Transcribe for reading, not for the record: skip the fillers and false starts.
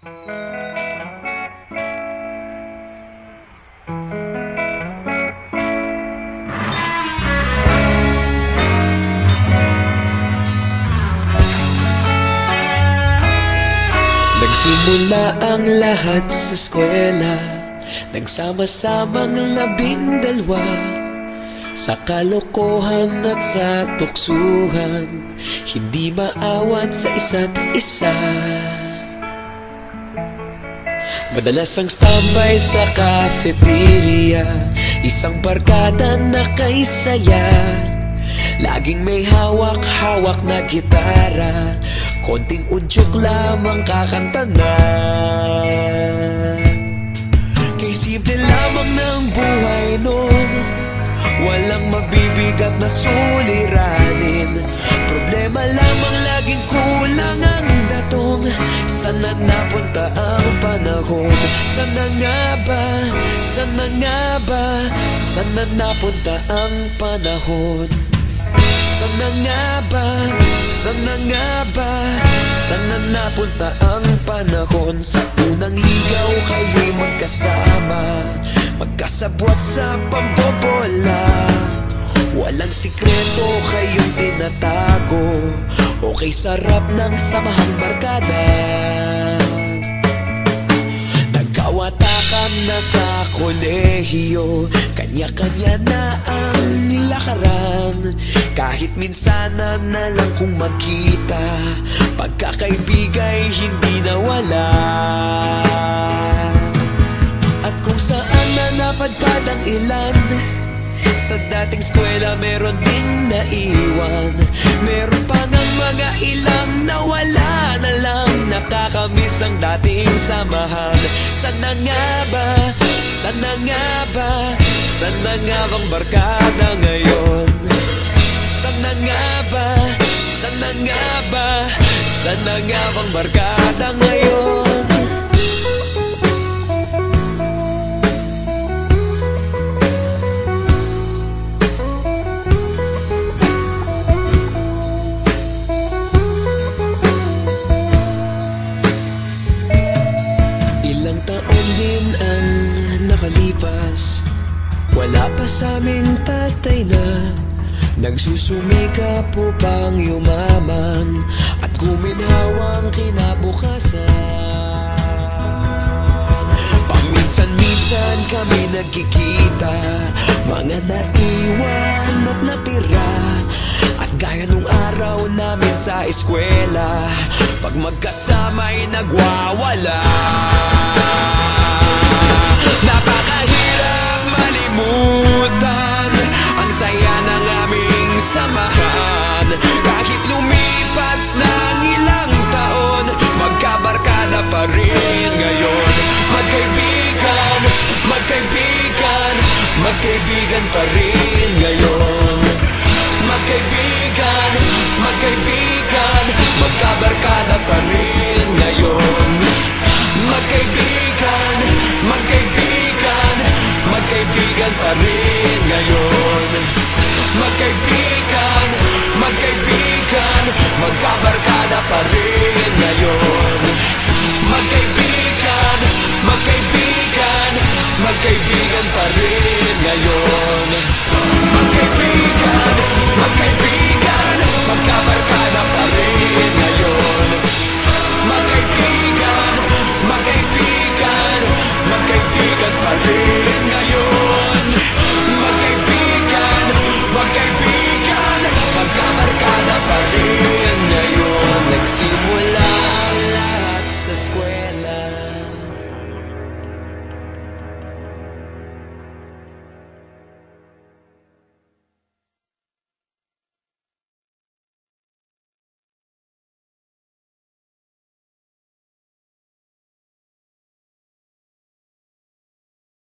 Nagsimula ang lahat sa eskwela, nagsama-samang 12 sa kalokohan at sa tuksuhan, hindi maawat sa isa't isa. Madalas ang standby sa cafeteria, isang barkada na kay saya. Laging may hawak-hawak na gitara, konting udyok lamang kakanta na. Kay simple lamang ng buhay nun, walang mabibigat na suliranin. Problema lamang laging kulang ang datong. Sana napunta ang panahon? Sana nga ba? Sana nga ba? Sana napunta ang panahon? Sana nga ba? Sana nga ba? Sana napunta ang panahon? Sa unang ligaw kayo'y magkasama, magkasabwat sa pambobola. Walang sikreto kayong tinatago, okay sarap ng samahang barkada. Nagkawatakan na sa kolehiyo, kanya-kanya na ang lakaran. Kahit minsanan na lang kung magkita, pagkakaibigay hindi nawala. At kung saan na napadpad ang ilan, sa dating eskwela meron ding naiwan. Meron pa ng mga ilang nawala na lang, nakakamiss ang dating samahan. Sana nga ba? Sana nga ba? Sana nga bang barkada ngayon? Sana nga ba? Sana nga ba? Sana nga bang barkada ngayon? Ilang taon din ang nakalipas, wala pa sa aming tatay na nagsusumikap upang yumaman at guminhawang kinabukasan. Paminsan-minsan kami nagkikita, mga naiwan at natira. At gaya nung araw namin sa eskwela, pag magkasama'y nagwawala. Napakahirap malimutan ang saya ng aming samahan. Kahit lumipas ng ilang taon, magkabarkada pa rin ngayon. Magkaibigan, magkaibigan, magkaibigan pa rin ngayon. Magkaibigan, magkaibigan, magkabarkada pa rin ngayon. Magkaibigan, magkaibigan, magkaibigan pa rin ngayon. Magkaibigan, magkaibigan, magkabarkada pa rin ngayon. Magkaibigan, magkaibigan, magkaibigan pa rin ngayon. Magkaibigan, magkaibigan, magkabarkada